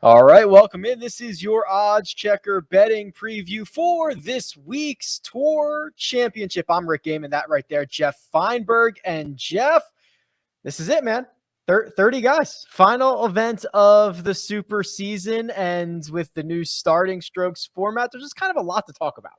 All right, welcome in. This is your odds checker betting preview for this week's Tour Championship. I'm Rick Gehman, that right there, Geoff Fienberg. And Jeff, this is it, man. 30 guys. Final event of the super season. And with the new starting strokes format, there's just kind of a lot to talk about.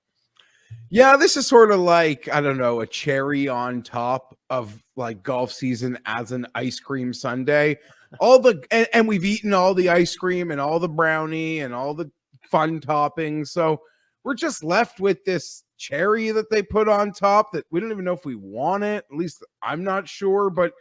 Yeah, this is sort of like, I don't know, a cherry on top of like golf season as an ice cream sundae. And we've eaten all the ice cream and all the brownie and all the fun toppings. So we're just left with this cherry that they put on top that we don't even know if we want it. At least I'm not sure. But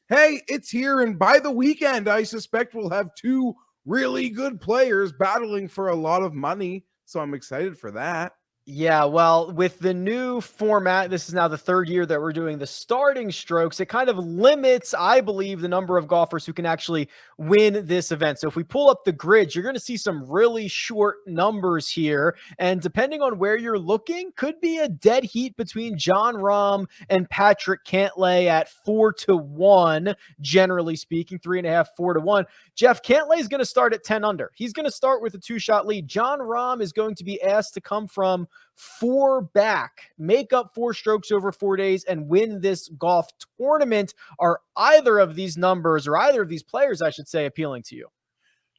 hey, it's here. And by the weekend, I suspect we'll have two really good players battling for a lot of money. So I'm excited for that. Yeah, well, with the new format, this is now the third year that we're doing the starting strokes. It kind of limits, I believe, the number of golfers who can actually win this event. So if we pull up the grid, you're going to see some really short numbers here. And depending on where you're looking, could be a dead heat between Jon Rahm and Patrick Cantlay at 4-1, generally speaking, 3.5, 4-1. Jeff, Cantlay is going to start at 10 under. He's going to start with a 2-shot lead. Jon Rahm is going to be asked to come from 4 back, make up 4 strokes over 4 days, and win this golf tournament. Are either of these numbers, or either of these players, I should say, appealing to you?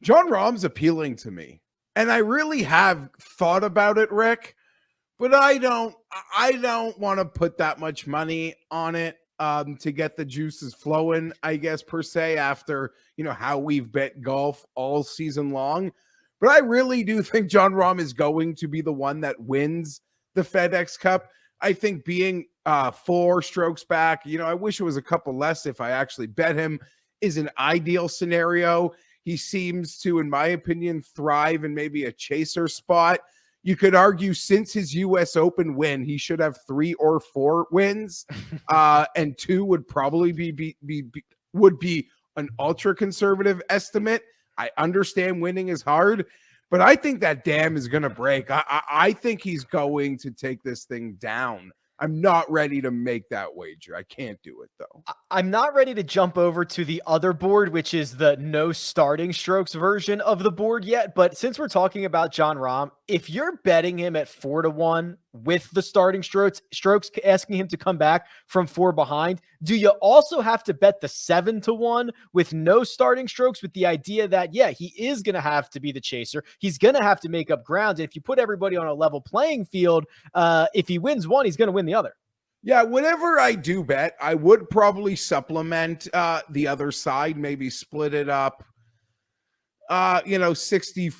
Jon Rahm's appealing to me. And I really have thought about it, Rick, but I don't want to put that much money on it to get the juices flowing, I guess, per se, after, how we've bet golf all season long. But I really do think Jon Rahm is going to be the one that wins the FedEx Cup. I think being 4 strokes back, I wish it was a couple less if I actually bet him, is an ideal scenario. He seems to, in my opinion, thrive in maybe a chaser spot. You could argue since his U.S. Open win, he should have 3 or 4 wins, and 2 would probably be an ultra conservative estimate. I understand winning is hard, but I think that dam is going to break. I think he's going to take this thing down. I'm not ready to make that wager. I can't do it, though. I'm not ready to jump over to the other board, which is the no starting strokes version of the board yet. But since we're talking about Jon Rahm, if you're betting him at 4-1 with the starting strokes, asking him to come back from 4 behind, do you also have to bet the 7-1 with no starting strokes, with the idea that, yeah, he is going to have to be the chaser. He's going to have to make up ground. And if you put everybody on a level playing field, if he wins one, he's going to win the other. Yeah, whenever I do bet, I would probably supplement the other side, maybe split it up, 60-40,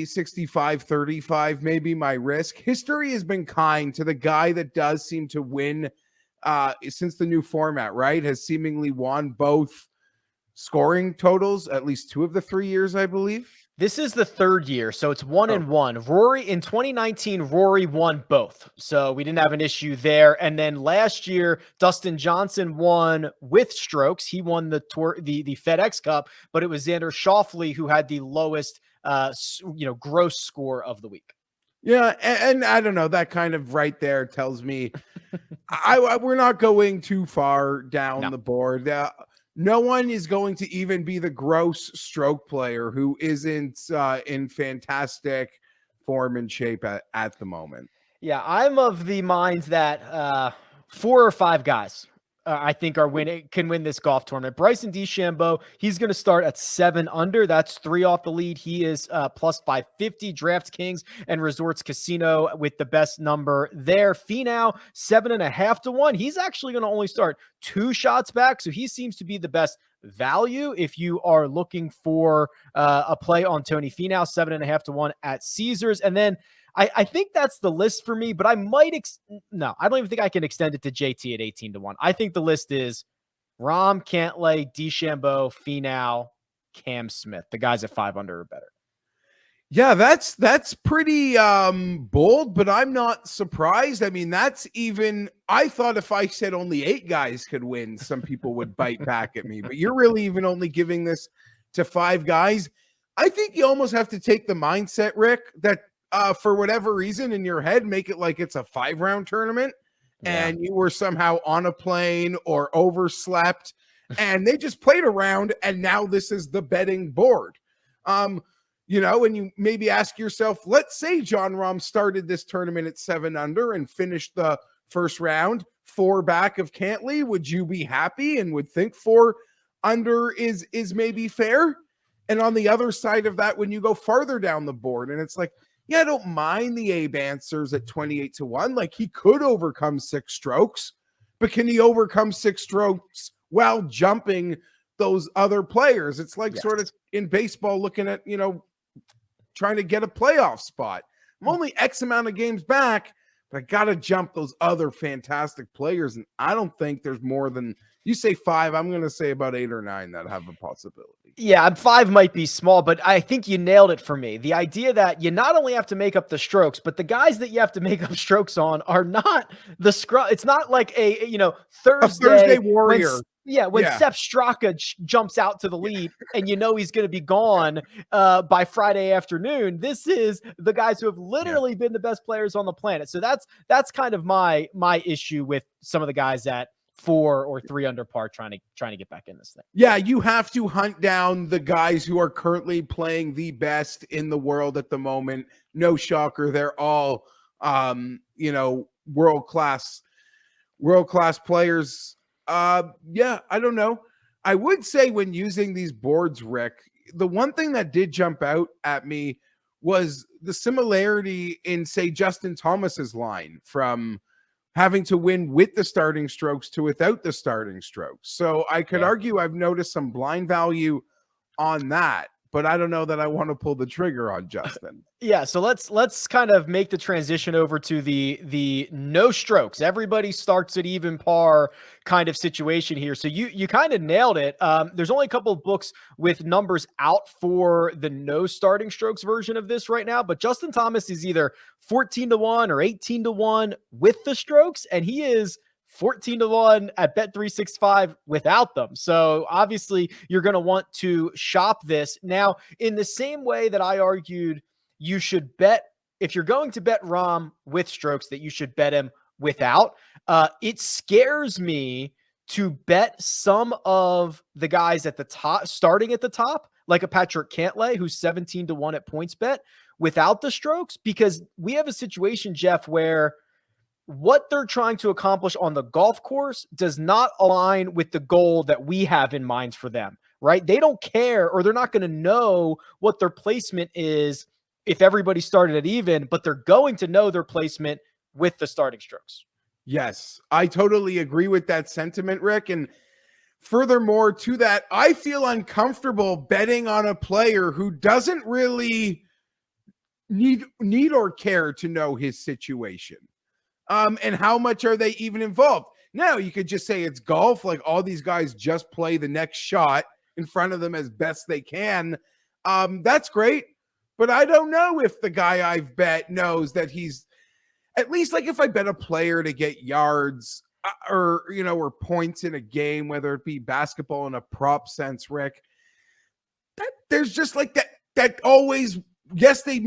65-35, maybe my risk. History has been kind to the guy that does seem to win since the new format, right? Has seemingly won both scoring totals, at least 2 of the 3 years, I believe. This is the 3rd year, so it's 1-1. Rory in 2019, Rory won both, so we didn't have an issue there. And then last year, Dustin Johnson won with strokes. He won the tour, the FedEx Cup, but it was Xander Schauffele who had the lowest, gross score of the week. Yeah, and I don't know, that kind of right there tells me we're not going too far down the board. No one is going to even be the gross stroke player who isn't in fantastic form and shape at the moment. Yeah, I'm of the mind that 4 or 5 guys I think can win this golf tournament. Bryson DeChambeau, he's going to start at 7 under. That's 3 off the lead. He is plus 550. DraftKings and Resorts Casino with the best number there. Finau, 7.5-1. He's actually going to only start 2 shots back, so he seems to be the best value if you are looking for a play on Tony Finau. 7.5-1 at Caesars. And then I think that's the list for me, but I might no, I don't even think I can extend it to JT at 18-1. I think the list is Rahm, Cantlay, DeChambeau, Finau, Cam Smith. The guys at 5 under or better. Yeah, that's pretty bold, but I'm not surprised. I mean, I thought if I said only 8 guys could win, some people would bite back at me, but you're really even only giving this to 5 guys. I think you almost have to take the mindset, Rick, that for whatever reason in your head, make it like it's a 5-round tournament Yeah. and you were somehow on a plane or overslept, and they just played around, and now this is the betting board. And you maybe ask yourself, let's say John Rahm started this tournament at 7 under and finished the first round 4 back of Cantley. Would you be happy and would think 4 under is maybe fair? And on the other side of that, when you go farther down the board, and it's like, yeah, I don't mind the Abe answers at 28-1. Like, he could overcome 6 strokes, but can he overcome 6 strokes while jumping those other players? It's like sort of in baseball looking at, trying to get a playoff spot. I'm only X amount of games back, but I got to jump those other fantastic players. And I don't think there's more than, you say 5, I'm going to say about 8 or 9 that have a possibility. Yeah, 5 might be small, but I think you nailed it for me. The idea that you not only have to make up the strokes, but the guys that you have to make up strokes on are not the scrum. It's not like Thursday warrior. When Sepp Straka jumps out to the lead and he's going to be gone by Friday afternoon. This is the guys who have literally been the best players on the planet. So that's kind of my issue with some of the guys that 4 or 3 under par trying to get back in this thing. Yeah, you have to hunt down the guys who are currently playing the best in the world at the moment. No shocker, they're all world-class players. I don't know. I would say when using these boards, Rick, the one thing that did jump out at me was the similarity in, say, Justin Thomas's line from having to win with the starting strokes to without the starting strokes. So I could argue I've noticed some blind value on that, but I don't know that I want to pull the trigger on Justin. Yeah, so let's kind of make the transition over to the no strokes. Everybody starts at even par kind of situation here. So you kind of nailed it. There's only a couple of books with numbers out for the no starting strokes version of this right now, but Justin Thomas is either 14-1 or 18-1 with the strokes, and he is 14-1 at Bet365 without them. So obviously you're going to want to shop this. Now, in the same way that I argued you should bet, if you're going to bet Rahm with strokes, that you should bet him without. It scares me to bet some of the guys at the top, starting at the top, like a Patrick Cantlay, who's 17-1 at PointsBet without the strokes, because we have a situation, Geoff, where what they're trying to accomplish on the golf course does not align with the goal that we have in mind for them, right? They don't care, or they're not going to know what their placement is if everybody started at even, but they're going to know their placement with the starting strokes. Yes, I totally agree with that sentiment, Rick. And furthermore to that, I feel uncomfortable betting on a player who doesn't really need or care to know his situation. And how much are they even involved? Now, you could just say it's golf. Like, all these guys just play the next shot in front of them as best they can. That's great. But I don't know if the guy I've bet knows that he's, at least, like, if I bet a player to get yards or points in a game, whether it be basketball in a prop sense, Rick, that there's just like that always, yes, they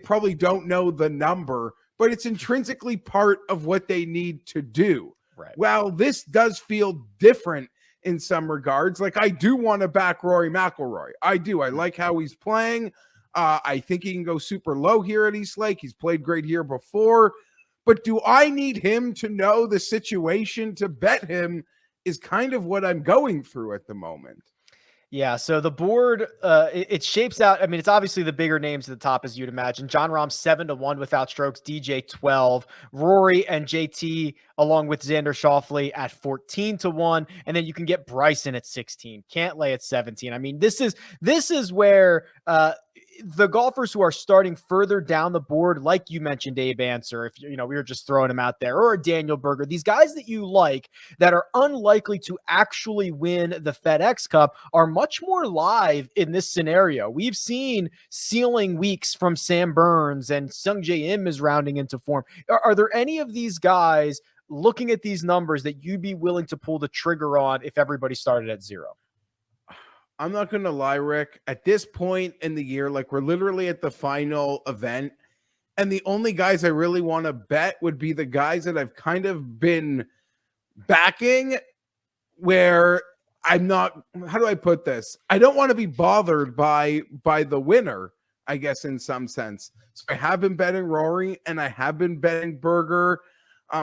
probably don't know the number, but it's intrinsically part of what they need to do. Right. Well, this does feel different in some regards. Like, I do want to back Rory McIlroy. I do. I like how he's playing. I think he can go super low here at East Lake. He's played great here before. But do I need him to know the situation to bet him is kind of what I'm going through at the moment. Yeah, so the board, it shapes out. I mean, it's obviously the bigger names at the top, as you'd imagine. John Rahm 7-1 without strokes, DJ 12, Rory and JT along with Xander Schauffele at 14-1, and then you can get Bryson at 16, Cantlay at 17. I mean, this is where the golfers who are starting further down the board, like you mentioned, Abe Answer, if we were just throwing him out there, or a Daniel Berger, these guys that you like that are unlikely to actually win the FedEx Cup are much more live in this scenario. We've seen ceiling weeks from Sam Burns, and Sung Jae Im is rounding into form. Are there any of these guys looking at these numbers that you'd be willing to pull the trigger on if everybody started at 0? I'm not going to lie, Rick. At this point in the year, like, we're literally at the final event, And the only guys I really want to bet would be the guys that I've kind of been backing, where I'm not, how do I put this? I don't want to be bothered by the winner, I guess, in some sense. So I have been betting Rory and I have been betting Berger.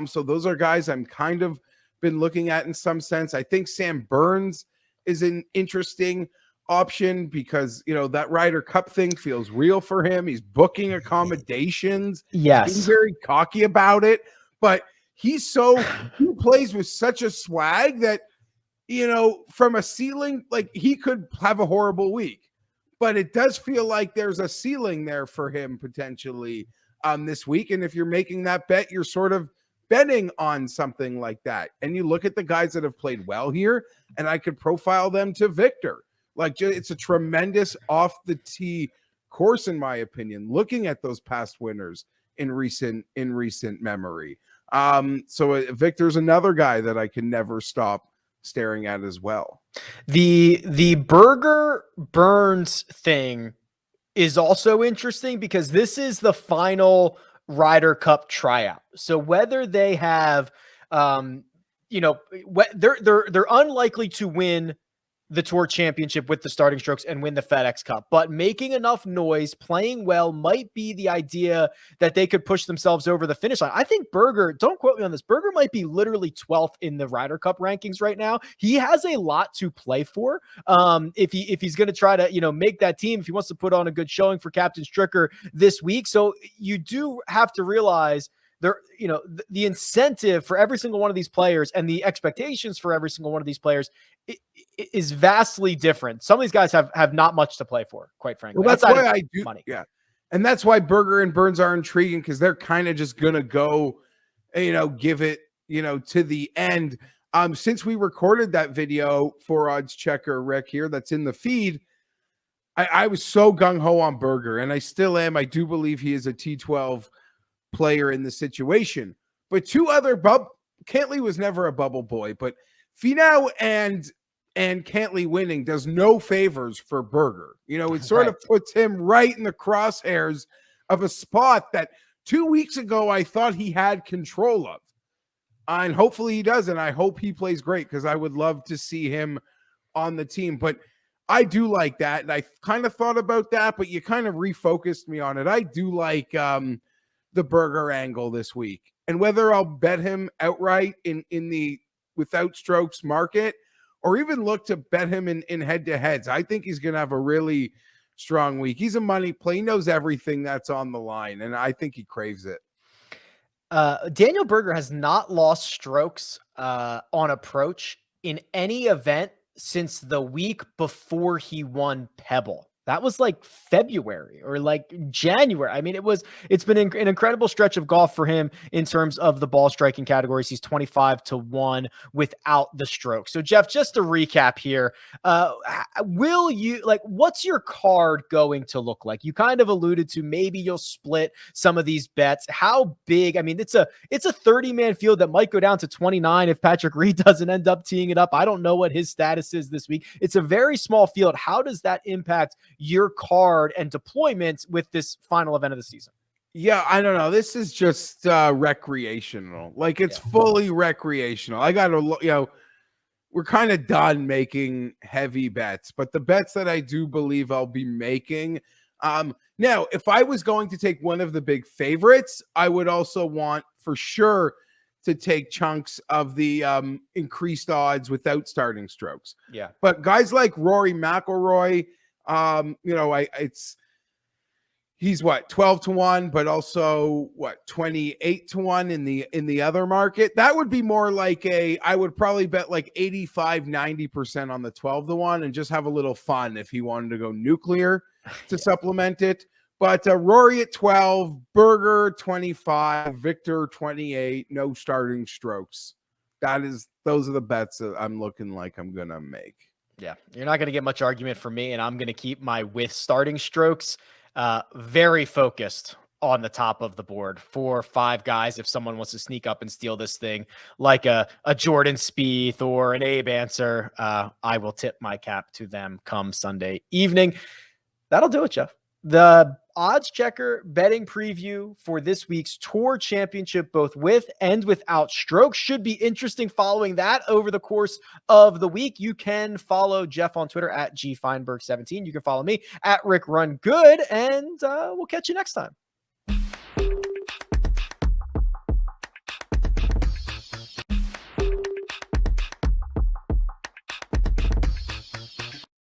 So those are guys I'm kind of been looking at in some sense. I think Sam Burns is an interesting option because, you know, that Ryder Cup thing feels real for him. He's booking accommodations. Yes. He's being very cocky about it, but he plays with such a swag that, you know, from a ceiling, like he could have a horrible week, but it does feel like there's a ceiling there for him potentially this week. And if you're making that bet, you're sort of betting on something like that. And you look at the guys that have played well here, and I could profile them to Victor. Like, it's a tremendous off the tee course, in my opinion, looking at those past winners in recent memory. So Victor's another guy that I can never stop staring at as well. The Berger Burns thing is also interesting because this is the final Ryder Cup tryout. So whether they have, you know, they're unlikely to win the Tour Championship with the starting strokes and win the FedEx Cup, but making enough noise, playing well might be the idea that they could push themselves over the finish line. I think Berger, don't quote me on this, Berger might be literally 12th in the Ryder Cup rankings right now. He has a lot to play for. If he's going to try to, you know, make that team, if he wants to put on a good showing for Captain Stricker this week. So you do have to realize there, you know, the incentive for every single one of these players and the expectations for every single one of these players is vastly different. Some of these guys have not much to play for, quite frankly. Well, that's why I do money. Yeah. And that's why Berger and Burns are intriguing, because they're kind of just going to go, you know, give it, you know, to the end. Since we recorded that video for Odds Checker, Rick, here, that's in the feed, I was so gung-ho on Berger, and I still am. I do believe he is a T12 player in the situation. But two other Cantley was never a bubble boy, but Finau and Cantley winning does no favors for Berger. You know, it sort of puts him right in the crosshairs of a spot that 2 weeks ago I thought he had control of. And hopefully he does, and I hope he plays great, because I would love to see him on the team. But I do like that, and I kind of thought about that, but you kind of refocused me on it. I do like the Berger angle this week, and whether I'll bet him outright in the without strokes market, or even look to bet him in head-to-heads, I think he's going to have a really strong week. He's a money play. He knows everything that's on the line, and I think he craves it. Daniel Berger has not lost strokes on approach in any event since the week before he won Pebble. That was like February or like January. I mean, it's been an incredible stretch of golf for him in terms of the ball striking categories. He's 25-1 without the stroke. So Geoff, just to recap here, what's your card going to look like? You kind of alluded to maybe you'll split some of these bets. How big? I mean, it's a 30-man field that might go down to 29 if Patrick Reed doesn't end up teeing it up. I don't know what his status is this week. It's a very small field. How does that impact your card and deployment with this final event of the season? Yeah, I don't know. This is just recreational. Like, it's fully recreational. I got to, you know, we're kind of done making heavy bets, but the bets that I do believe I'll be making. Now, if I was going to take one of the big favorites, I would also want for sure to take chunks of the increased odds without starting strokes. Yeah. But guys like Rory McIlroy, you know, he's what, 12-1, but also what, 28-1 in the other market. That would be more like I would probably bet like 85-90% on the 12-1 and just have a little fun if he wanted to go nuclear to supplement it. But Rory at 12, Berger 25, Victor 28, no starting strokes. Those are the bets that I'm looking like I'm gonna make. Yeah, you're not going to get much argument from me, and I'm going to keep my with starting strokes very focused on the top of the board. 4 or 5 guys, if someone wants to sneak up and steal this thing, like a Jordan Spieth or an Abe Answer, I will tip my cap to them come Sunday evening. That'll do it, Geoff. The odds checker betting preview for this week's Tour Championship, both with and without strokes. Should be interesting following that over the course of the week. You can follow Geoff on Twitter at Gfienberg17. You can follow me at Rick Run Good, and we'll catch you next time.